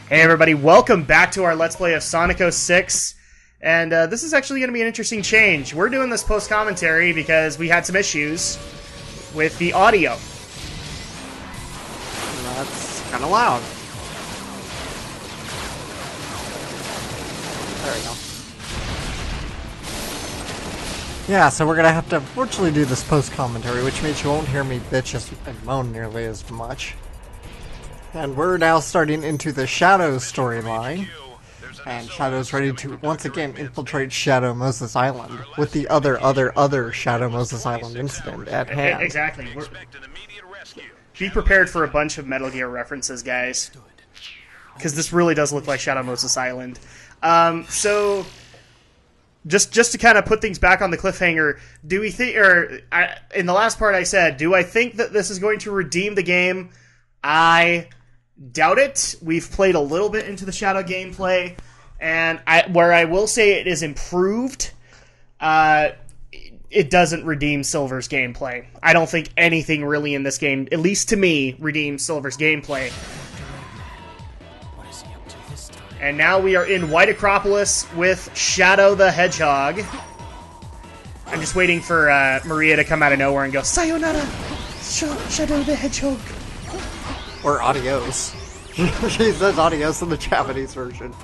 Hey everybody, welcome back to our Let's Play of Sonic 06, and this is actually going to be an interesting change. We're doing this post-commentary because we had some issues with the audio. That's kind of loud. There we go. Yeah, so we're going to have to unfortunately do this post-commentary, which means you won't hear me bitch and moan nearly as much. And we're now starting into the Shadow storyline, and Shadow's ready to once again infiltrate Shadow Moses Island with the other Shadow Moses Island incident at hand. Exactly. Be prepared for a bunch of Metal Gear references, guys, because this really does look like Shadow Moses Island. So, just to kind of put things back on the cliffhanger, do we think, in the last part I said, do I think that this is going to redeem the game? I doubt it. We've played a little bit into the Shadow gameplay, and where I will say it is improved, it doesn't redeem Silver's gameplay. I don't think anything really in this game, at least to me, redeems Silver's gameplay. And now we are in White Acropolis with Shadow the Hedgehog. I'm just waiting for Maria to come out of nowhere and go, "Sayonara, Shadow the Hedgehog." Or adios. She says adios in the Japanese version.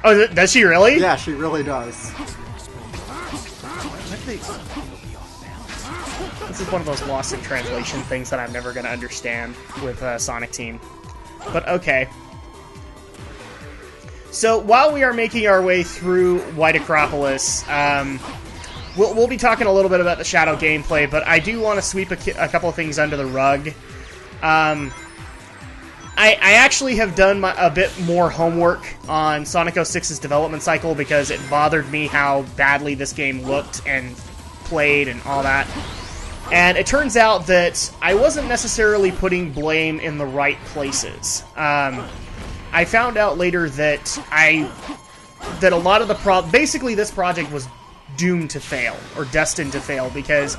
Oh, does she really? Yeah, she really does. This is one of those lost in translation things that I'm never going to understand with Sonic Team. But okay. So while we are making our way through White Acropolis, we'll be talking a little bit about the Shadow gameplay, but I do want to sweep a couple of things under the rug. I actually have done a bit more homework on Sonic 06's development cycle because it bothered me how badly this game looked and played and all that. And it turns out that I wasn't necessarily putting blame in the right places. I found out later that a lot of the basically this project was doomed to fail, or destined to fail, because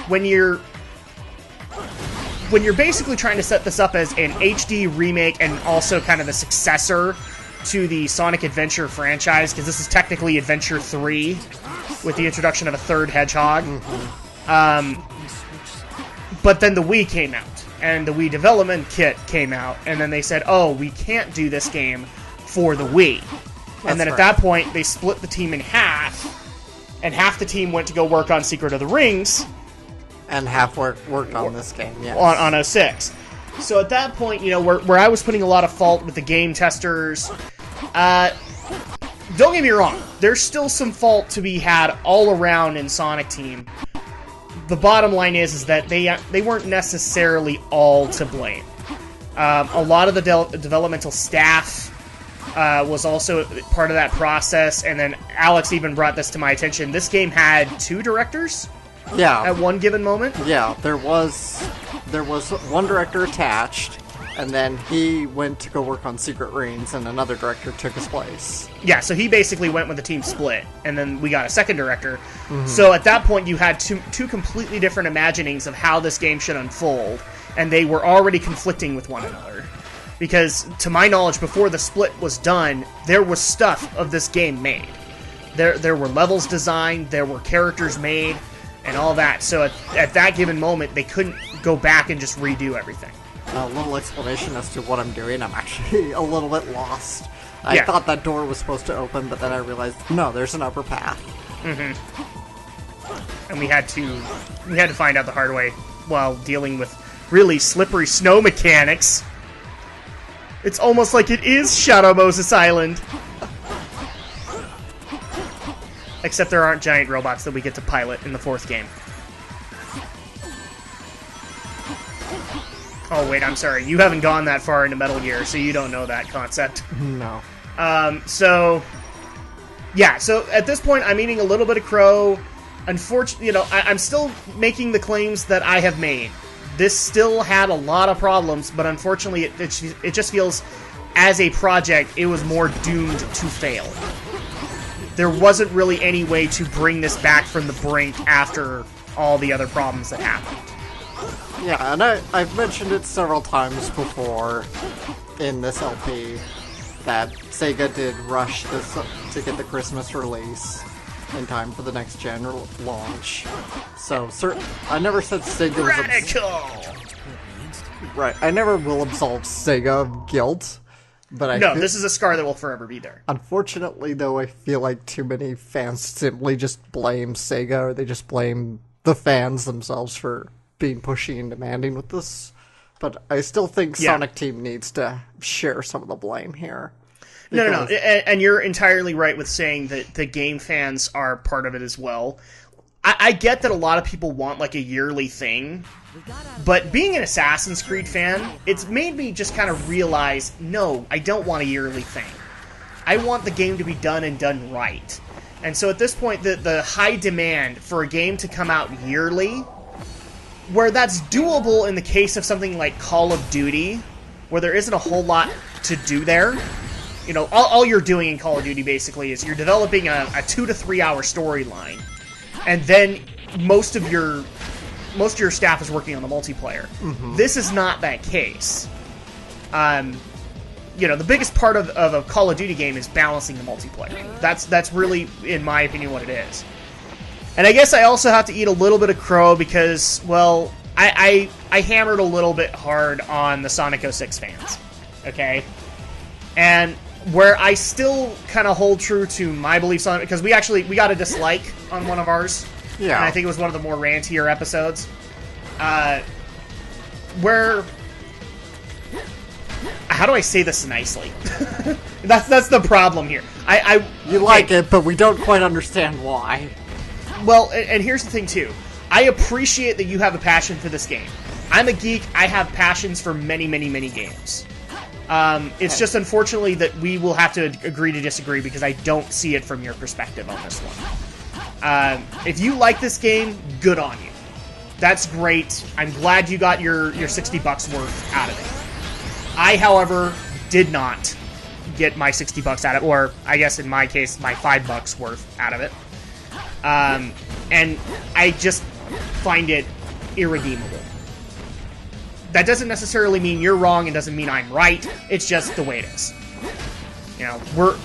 when you're basically trying to set this up as an HD remake and also kind of the successor to the Sonic Adventure franchise, because this is technically Adventure 3 with the introduction of a third Hedgehog. But then the Wii came out, and the Wii development kit came out, and then they said, oh, we can't do this game for the Wii. And then at that point, they split the team in half, and half the team went to go work on Secret of the Rings, and half worked on this game, yes. On 06. So at that point, where I was putting a lot of fault with the game testers, don't get me wrong, there's still some fault to be had all around in Sonic Team. The bottom line is that they weren't necessarily all to blame. A lot of the developmental staff was also part of that process, and then Alex even brought this to my attention. This game had 2 directors. Yeah. At one given moment? Yeah, there was one director attached, and then he went to go work on Secret Rings, and another director took his place. Yeah, so he basically went with the team split, and then we got a second director. Mm-hmm. So at that point, you had two completely different imaginings of how this game should unfold, and they were already conflicting with one another. Because, to my knowledge, before the split was done, there was stuff of this game made. There were levels designed, there were characters made, and all that. So at that given moment, they couldn't go back and just redo everything. A little explanation as to what I'm doing. I'm actually a little bit lost. I thought that door was supposed to open, but then I realized, no, there's an upper path. Mm-hmm. And we had to find out the hard way while dealing with really slippery snow mechanics. It's almost like it is Shadow Moses Island. Except there aren't giant robots that we get to pilot in the 4th game. Oh, wait, I'm sorry. You haven't gone that far into Metal Gear, so you don't know that concept. No. So at this point, I'm eating a little bit of crow. Unfortunately, I'm still making the claims that I have made. This still had a lot of problems, but unfortunately, it just feels, as a project, it was more doomed to fail. There wasn't really any way to bring this back from the brink after all the other problems that happened. Yeah, and I've mentioned it several times before in this LP, that Sega did rush this to get the Christmas release in time for the next gen launch. So, I never said Sega was... Radical! Right, I never will absolve Sega of guilt, but this is a scar that will forever be there. Unfortunately, though, I feel like too many fans simply just blame Sega, or they just blame the fans themselves for being pushy and demanding with this. But I still think Sonic Team needs to share some of the blame here. No. And you're entirely right with saying that the game fans are part of it as well. I get that a lot of people want, like, a yearly thing. But being an Assassin's Creed fan, it's made me just kind of realize, no, I don't want a yearly thing. I want the game to be done and done right. And so at this point, the high demand for a game to come out yearly, where that's doable in the case of something like Call of Duty, where there isn't a whole lot to do there. You know, all you're doing in Call of Duty, basically, is you're developing a 2 to 3 hour storyline, and then most of your staff is working on the multiplayer. Mm-hmm. This is not that case. You know, the biggest part of a Call of Duty game is balancing the multiplayer. That's really, in my opinion, what it is. And I guess I also have to eat a little bit of crow because, well, I hammered a little bit hard on the Sonic 06 fans. Okay? And where I still kind of hold true to my beliefs on it, because we got a dislike on one of ours. Yeah. And I think it was one of the more rantier episodes. Where... How do I say this nicely? That's the problem here. You like it, but we don't quite understand why. Well, and here's the thing, too. I appreciate that you have a passion for this game. I'm a geek. I have passions for many, many, many games. It's just unfortunately that we will have to agree to disagree because I don't see it from your perspective on this one. If you like this game, good on you. That's great. I'm glad you got your $60 worth out of it. I, however, did not get my $60 out of it, or I guess in my case, my $5 worth out of it. And I just find it irredeemable. That doesn't necessarily mean you're wrong, and doesn't mean I'm right. It's just the way it is. You know,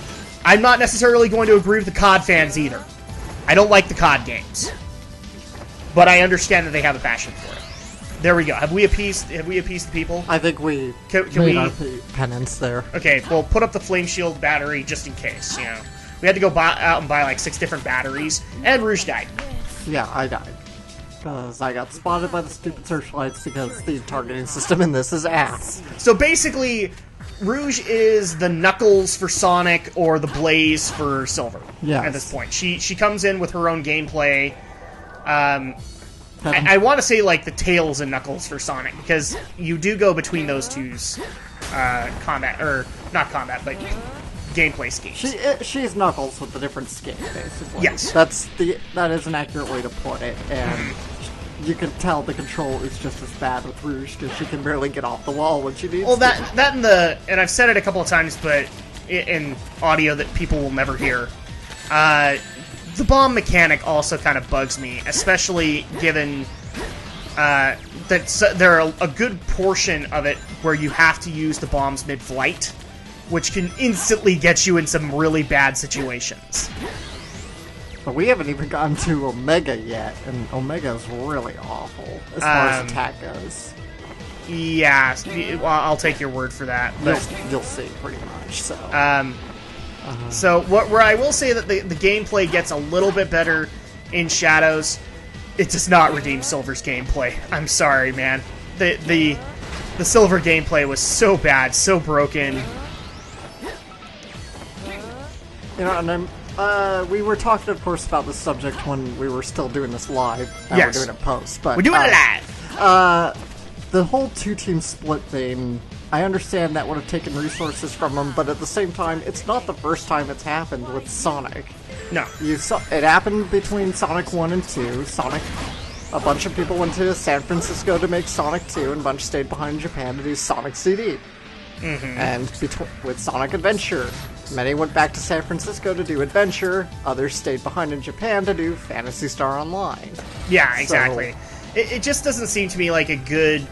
I'm not necessarily going to agree with the COD fans either. I don't like the COD games. But I understand that they have a passion for it. There we go. Have we appeased the people? I think we can made our penance there. Okay, well, put up the Flame Shield battery just in case, you know. We had to go out and buy like 6 different batteries, and Rouge died. Yeah, I died. Because I got spotted by the stupid searchlights because the targeting system in this is ass. So basically, Rouge is the Knuckles for Sonic or the Blaze for Silver. Yes. At this point. She comes in with her own gameplay. I want to say like the Tails and Knuckles for Sonic, because you do go between those two's combat, or not combat, but gameplay schemes. She's Knuckles with a different skin, basically. Yes. That is an accurate way to put it, and you can tell the control is just as bad with Rouge, because she can barely get off the wall when she needs to. Well, and I've said it a couple of times, but in audio that people will never hear, the bomb mechanic also kind of bugs me, especially given that there are a good portion of it where you have to use the bombs mid-flight, which can instantly get you in some really bad situations. But we haven't even gotten to Omega yet, and Omega's really awful as far as attack goes. Yeah, well, I'll take your word for that. But you'll see, pretty much. So, so where I will say that the gameplay gets a little bit better in Shadows, it does not redeem Silver's gameplay. I'm sorry, man. The Silver gameplay was so bad, so broken. You know, and we were talking, of course, about this subject when we were still doing this live. Now yes. We're doing it post, but we're doing it live. The whole 2-team split thing, I understand that would have taken resources from them, but at the same time, it's not the first time it's happened with Sonic. No. It happened between Sonic 1 and 2. A bunch of people went to San Francisco to make Sonic 2, and a bunch stayed behind in Japan to do Sonic CD. Mm-hmm. And with Sonic Adventure, many went back to San Francisco to do Adventure, others stayed behind in Japan to do Phantasy Star Online. Yeah, exactly. So, it just doesn't seem to me like a good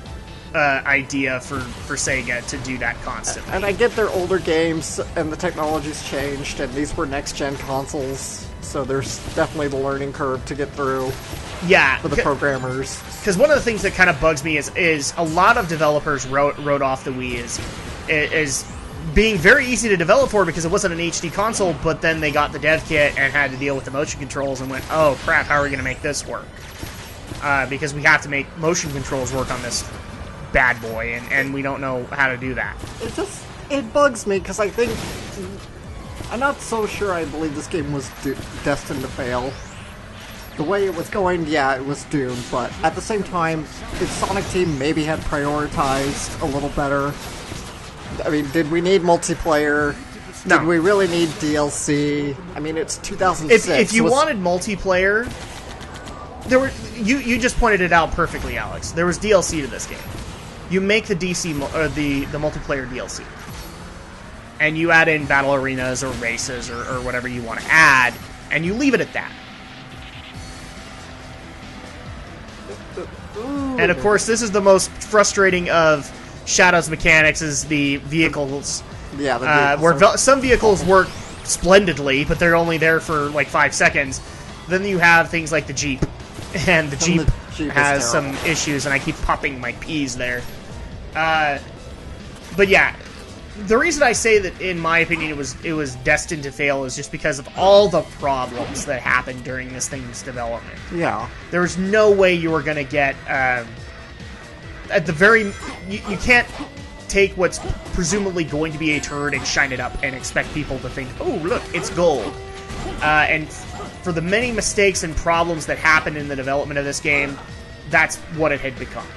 idea for Sega to do that constantly. And I get their older games, and the technology's changed, and these were next-gen consoles, so there's definitely the learning curve to get through for the programmers. Because one of the things that kind of bugs me is a lot of developers wrote off the Wii is being very easy to develop for because it wasn't an HD console, but then they got the dev kit and had to deal with the motion controls and went, oh crap, how are we going to make this work? Because we have to make motion controls work on this bad boy, and we don't know how to do that. It bugs me because I think I'm not so sure I believe this game was destined to fail. The way it was going, yeah, it was doomed, but at the same time, if Sonic Team maybe had prioritized a little better. I mean, did we need multiplayer? No. Did we really need DLC? I mean, it's 2006. If you wanted multiplayer, you just pointed it out perfectly, Alex. There was DLC to this game. You make the the multiplayer DLC, and you add in battle arenas or races or whatever you want to add, and you leave it at that. Ooh. And of course, this is the most frustrating of Shadow's mechanics: is the vehicles. Yeah, the vehicles where some vehicles work splendidly, but they're only there for like 5 seconds. Then you have things like the Jeep, and the Jeep has some issues, and I keep popping my P's there. But yeah, the reason I say that, in my opinion, it was destined to fail is just because of all the problems that happened during this thing's development. Yeah. There was no way you were going to get, at the very... You can't take what's presumably going to be a turd and shine it up and expect people to think, oh, look, it's gold. And for the many mistakes and problems that happened in the development of this game, that's what it had become.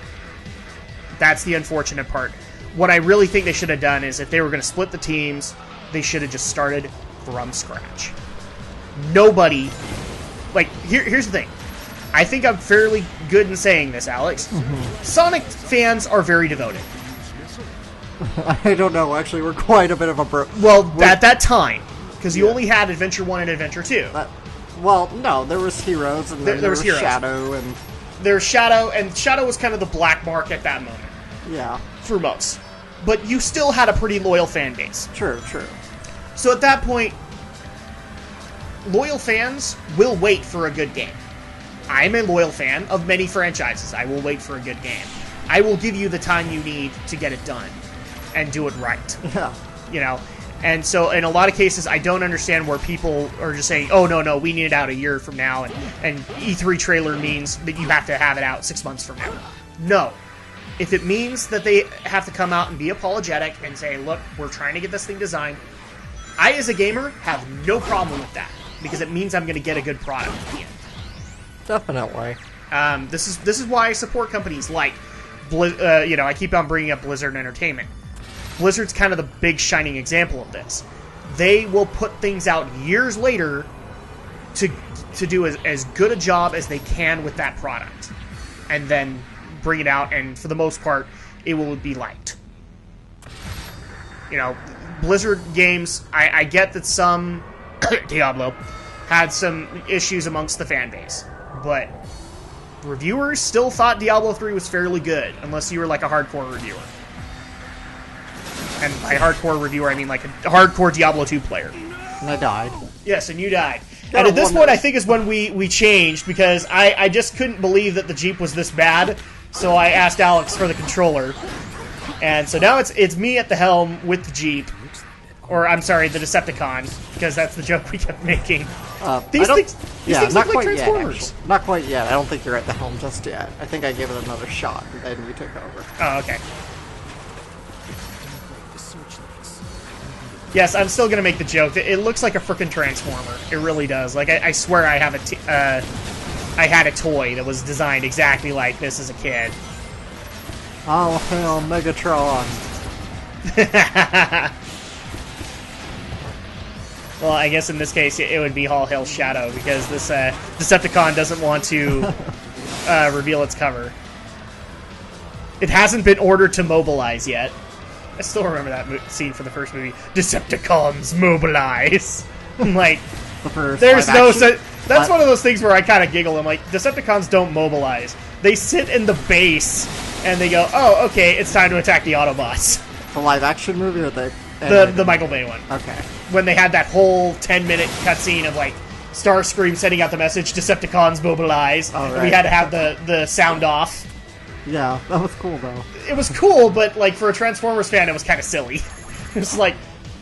That's the unfortunate part. What I really think they should have done is, if they were going to split the teams, they should have just started from scratch. Nobody... Like, here's the thing. I think I'm fairly good in saying this, Alex. Mm-hmm. Sonic fans are very devoted. I don't know, actually, we're quite a bit of a at that time, because you only had Adventure 1 and Adventure 2. Well, no, there was Heroes, and there was Heroes. Shadow, and... There's Shadow, and Shadow was kind of the black mark at that moment. Yeah. For most. But you still had a pretty loyal fan base. True. So at that point, loyal fans will wait for a good game. I'm a loyal fan of many franchises. I will wait for a good game. I will give you the time you need to get it done and do it right. Yeah. You know? And so in a lot of cases, I don't understand where people are just saying, oh, no, we need it out a year from now, and E3 trailer means that you have to have it out 6 months from now. No. If it means that they have to come out and be apologetic and say, look, we're trying to get this thing designed, I, as a gamer, have no problem with that, because it means I'm going to get a good product at the end. Definitely. This is why I support companies like, I keep on bringing up Blizzard Entertainment. Blizzard's kind of the big shining example of this. They will put things out years later to do as good a job as they can with that product, and then bring it out, and for the most part, it will be liked. You know, Blizzard games, I get that some Diablo had some issues amongst the fan base, but reviewers still thought Diablo 3 was fairly good, unless you were like a hardcore reviewer. And by hardcore reviewer, I mean like a hardcore Diablo 2 player. And I died. Yes, and you died. And at this point, I think is when we changed, because I just couldn't believe that the Jeep was this bad, so I asked Alex for the controller. And so now it's me at the helm with the Jeep. Or, I'm sorry, the Decepticon, because that's the joke we kept making. These things not look quite like Transformers. Yet, not quite yet. I don't think you're at the helm just yet. I think I gave it another shot, and then you took over. Oh, okay. Yes, I'm still gonna make the joke. It looks like a frickin' Transformer. It really does. Like, I swear I have I had a toy that was designed exactly like this as a kid. Oh, hell, Megatron. Well, I guess in this case it would be All Hail Shadow, because this Decepticon doesn't want to reveal its cover. It hasn't been ordered to mobilize yet. I still remember that scene from the first movie. Decepticons mobilize. I'm like, there's no such... That's one of those things where I kind of giggle. I'm like, Decepticons don't mobilize. They sit in the base and they go, "Oh, okay, it's time to attack the Autobots." The live-action movie or the The Michael Bay one. Okay. When they had that whole 10-minute cutscene of like Starscream sending out the message, Decepticons mobilize. Oh, right. We had to have the sound off. Yeah, that was cool though. It was cool, but like for a Transformers fan, it was kind of silly. It's like,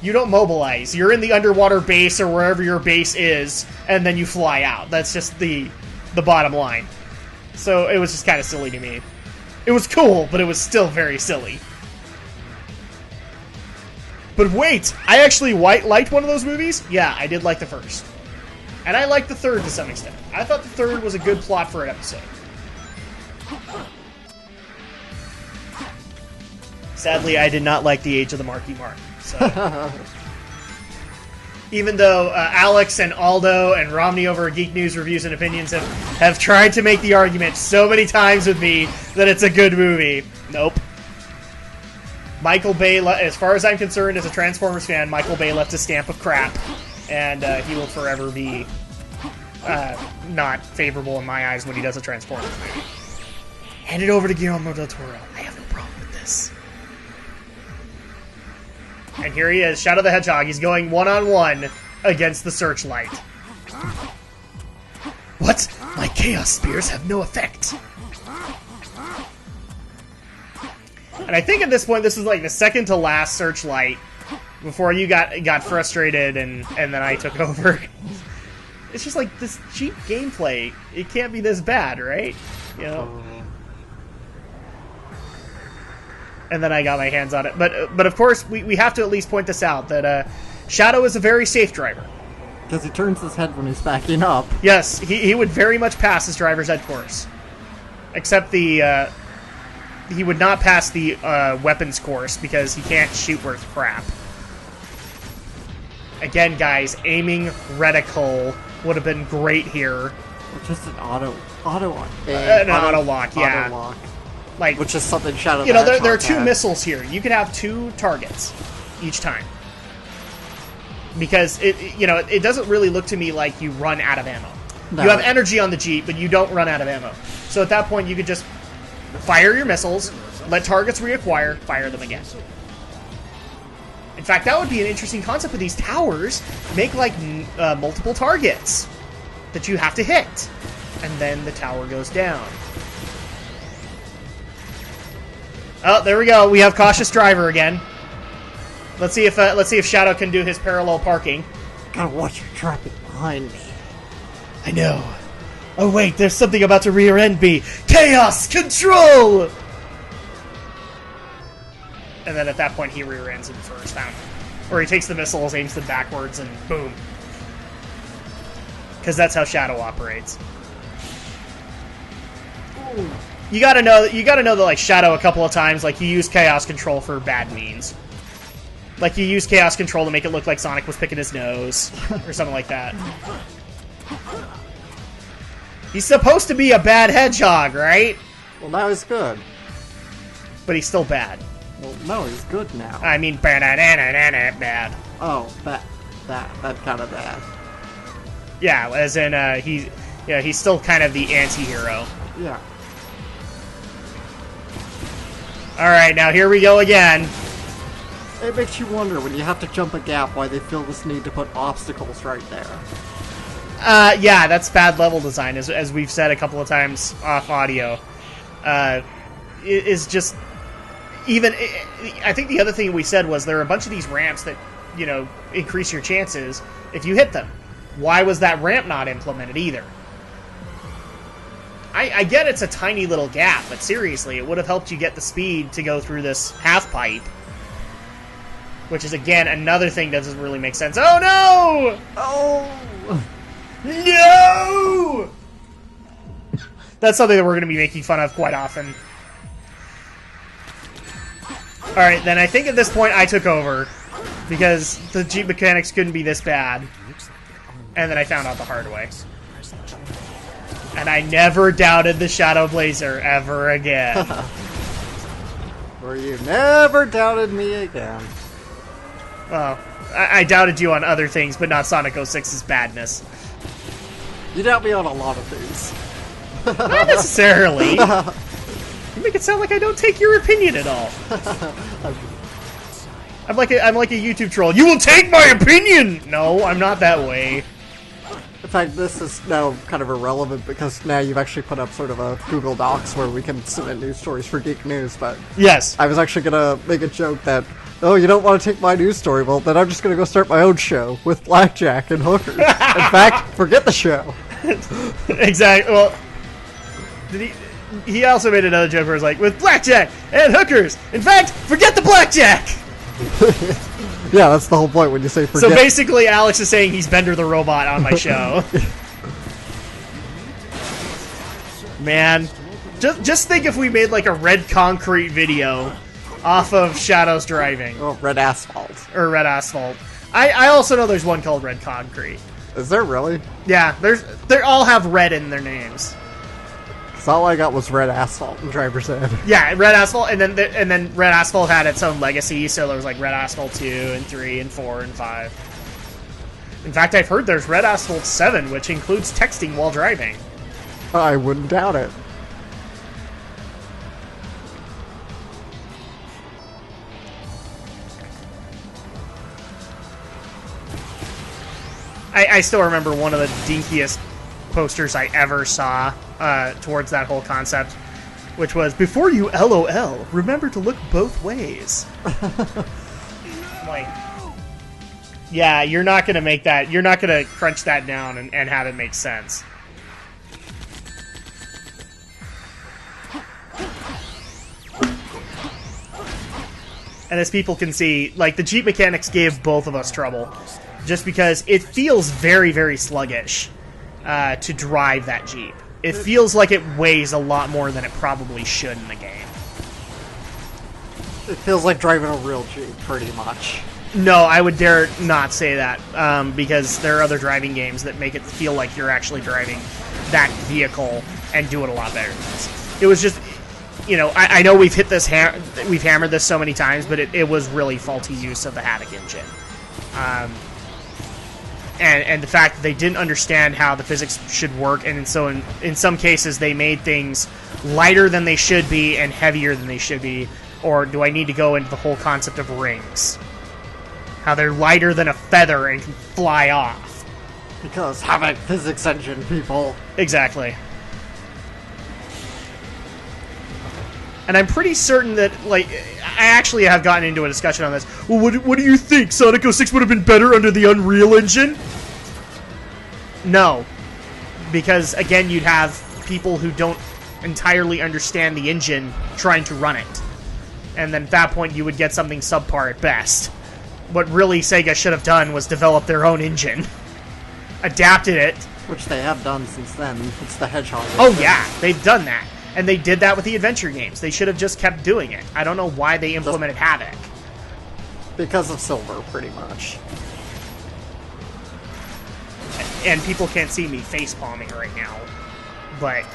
you don't mobilize. You're in the underwater base or wherever your base is, and then you fly out. That's just the bottom line. So it was just kind of silly to me. It was cool, but it was still very silly. But wait, I actually liked one of those movies? Yeah, I did like the first. And I liked the third to some extent. I thought the third was a good plot for an episode. Sadly, I did not like The Age of the Marky Mark. So. Even though Alex and Aldo and Romney over at Geek News Reviews and Opinions have tried to make the argument so many times with me that it's a good movie. Nope. Michael Bay, as far as I'm concerned, as a Transformers fan, Michael Bay left a stamp of crap, and he will forever be not favorable in my eyes when he does a Transformers movie. Hand it over to Guillermo del Toro. I have no problem with this. And here he is, Shadow the Hedgehog. He's going one-on-one against the Searchlight. What? My Chaos Spears have no effect. And I think at this point, this is like the second to last Searchlight before you got frustrated and then I took over. It's just like this cheap gameplay. It can't be this bad, right? You know? And then I got my hands on it. But of course, we have to at least point this out, that Shadow is a very safe driver. Because he turns his head when he's backing up. Yes, he would very much pass his driver's ed course. Except the... he would not pass the weapons course because he can't shoot worth crap. Again, guys, aiming reticle would have been great here. Or just an auto lock. An auto lock, yeah. Auto lock. Like, which is something Shadow you know, the there are Hedgehog two had. missiles here. You could have 2 targets each time. Because it doesn't really look to me like you run out of ammo. No. You have energy on the Jeep, but you don't run out of ammo. So at that point, you could just fire your missiles, let targets reacquire, fire them again. In fact, that would be an interesting concept with these towers. Make, like, multiple targets that you have to hit. And then the tower goes down. Oh, there we go. We have Cautious Driver again. Let's see if Shadow can do his parallel parking. Gotta watch your traffic behind me. I know. Oh wait, there's something about to rear end me. Chaos Control! And then at that point he rear ends him first down. Or he takes the missiles, aims them backwards, and boom. Because that's how Shadow operates. Ooh. You gotta know that like Shadow a couple of times, like he used Chaos Control for bad means. Like he used Chaos Control to make it look like Sonic was picking his nose. Or something like that. He's supposed to be a bad hedgehog, right? Well, now he's good. But he's still bad. Well, no, he's good now. I mean, bad. Oh, that kind of bad. Yeah, as in, he's still kind of the anti-hero. Yeah. Alright, now here we go again. It makes you wonder, when you have to jump a gap, why they feel this need to put obstacles right there. Yeah, that's bad level design, as we've said a couple of times off audio. Is just... I think the other thing we said was there are a bunch of these ramps that, increase your chances if you hit them. Why was that ramp not implemented either? I get it's a tiny little gap, but seriously, it would have helped you get the speed to go through this half pipe. Which is, again, another thing that doesn't really make sense. Oh, no! Oh! No! That's something that we're going to be making fun of quite often. Alright, then I think at this point I took over. Because the Jeep mechanics couldn't be this bad. And then I found out the hard way. And I never doubted the Shadow Blazer ever again. Or you never doubted me again. Well, I doubted you on other things, but not Sonic 06's badness. You doubt me on a lot of things. Not necessarily. You make it sound like I don't take your opinion at all. I'm like a YouTube troll. You will take my opinion! No, I'm not that way. In fact, this is now kind of irrelevant because now you've actually put up sort of a Google Docs where we can submit news stories for Geek News, but... Yes. I was actually gonna make a joke that, oh, you don't want to take my news story? Well, then I'm just gonna go start my own show with blackjack and hookers. In fact, forget the show. Exactly. Well, he also made another joke where it was like, with blackjack and hookers. In fact, forget the blackjack! Yeah, that's the whole point when you say forget. So basically, Alex is saying he's Bender the Robot on my show. Man, just think if we made like a red concrete video off of Shadow's driving. Oh, red asphalt. Or red asphalt. I also know there's one called red concrete. Is there really? Yeah, they all have red in their names. Because all I got was red asphalt in Driver's Ed. Yeah, red asphalt, and then red asphalt had its own legacy, so there was like red asphalt 2 and 3 and 4 and 5. In fact, I've heard there's red asphalt 7, which includes texting while driving. I wouldn't doubt it. I still remember one of the dinkiest posters I ever saw towards that whole concept, which was, before you LOL, remember to look both ways. Like, yeah, you're not going to make that, you're not going to crunch that down and have it make sense. And as people can see, like, the Jeep mechanics gave both of us trouble. Just because it feels very, very sluggish to drive that Jeep. It feels like it weighs a lot more than it probably should in the game. It feels like driving a real Jeep, pretty much. No, I would dare not say that, because there are other driving games that make it feel like you're actually driving that vehicle and do it a lot better than this. It was just, you know, I know we've hit this, we've hammered this so many times, but it was really faulty use of the Havoc engine. And the fact that they didn't understand how the physics should work, and so in some cases they made things lighter than they should be and heavier than they should be. Or do I need to go into the whole concept of rings? How they're lighter than a feather and can fly off. Because Havoc physics engine, people. Exactly. And I'm pretty certain that, like, I actually have gotten into a discussion on this. Well, what do you think? Sonic 06 would have been better under the Unreal Engine? No. Because, again, you'd have people who don't entirely understand the engine trying to run it. And then at that point, you would get something subpar at best. What really Sega should have done was develop their own engine. Adapted it. Which they have done since then. It's the Hedgehog. Oh, yeah. They've done that. And they did that with the adventure games. They should have just kept doing it. I don't know why they implemented Havoc. Because of Silver, pretty much. And people can't see me face-palming right now. But,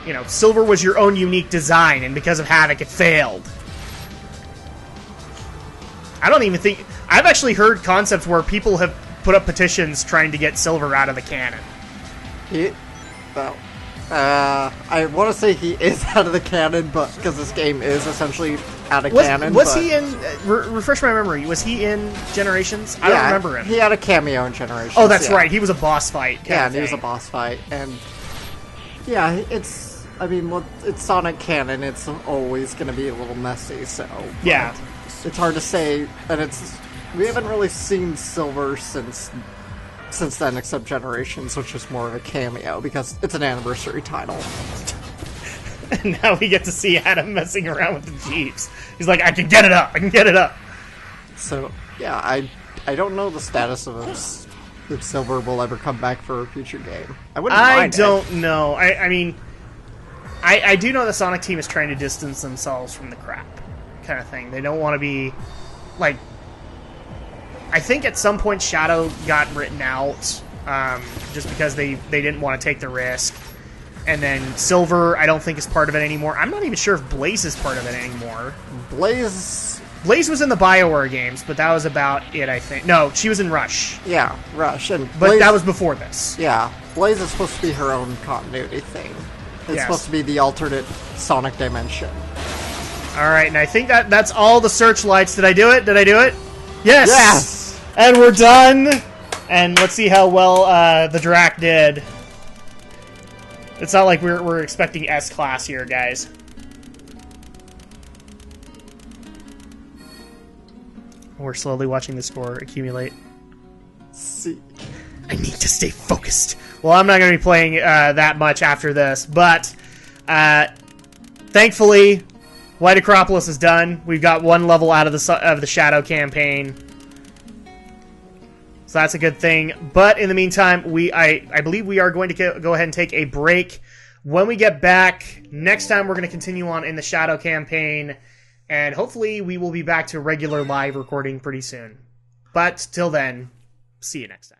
you know, Silver was your own unique design, and because of Havoc, it failed. I don't even think... I've actually heard concepts where people have put up petitions trying to get Silver out of the canon. Well... I want to say he is out of the canon, but because this game is essentially out of canon. Was he in... refresh my memory. Was he in Generations? I don't remember him. He had a cameo in Generations. Oh, that's right. He was a boss fight. Yeah, and he was a boss fight. And, yeah, it's... I mean, well, it's Sonic canon. It's always going to be a little messy, so... Yeah. It's hard to say, and it's... We haven't really seen Silver since then, except Generations, which is more of a cameo, because it's an anniversary title. And now we get to see Adam messing around with the Jeeps. He's like, I can get it up! I can get it up! So, yeah, I don't know the status of if Silver will ever come back for a future game. I wouldn't mind I don't know. I mean, I do know the Sonic team is trying to distance themselves from the crap kind of thing. They don't want to be, like... I think at some point Shadow got written out, just because they didn't want to take the risk. And then Silver, I don't think is part of it anymore. I'm not even sure if Blaze is part of it anymore. Blaze was in the BioWare games, but that was about it, I think. No, she was in Rush. Yeah, Rush. But that was before this. Yeah, Blaze is supposed to be her own continuity thing. It's supposed to be the alternate Sonic dimension. All right, and I think that's all the searchlights. Did I do it? Did I do it? Yes! Yes! And we're done! And let's see how well the Drak did. It's not like we're expecting S-class here, guys. We're slowly watching the score accumulate. See. I need to stay focused. Well, I'm not going to be playing that much after this, but thankfully, White Acropolis is done. We've got one level out of the Shadow campaign. So that's a good thing. But in the meantime, I believe we are going to go ahead and take a break. When we get back, next time we're going to continue on in the Shadow campaign. And hopefully we will be back to regular live recording pretty soon. But till then, see you next time.